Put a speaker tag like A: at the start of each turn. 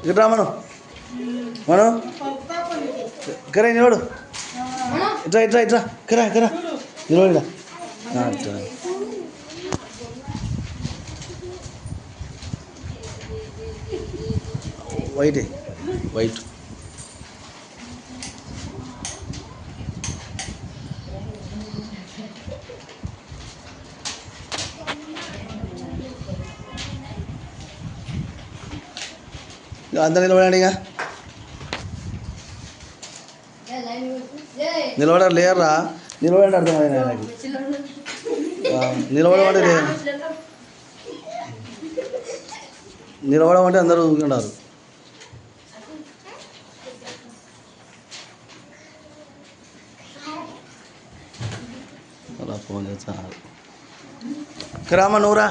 A: ఇక్కడ రా మనం ఇక్కడ నిలబడు ఇట్రా ఇట్రా ఇట్రా ఇక్కడ నిలబడిరా వైట్ అంతా నిలబడండి ఇక నిలబడారు లేరా నిలబడండి అర్థమైంది నాకు నిలబడమంటే నిలబడమంటే అందరూ ఊరుకున్నారు అలా ఫోన్ చేస్తా రామ్మ నువ్వురా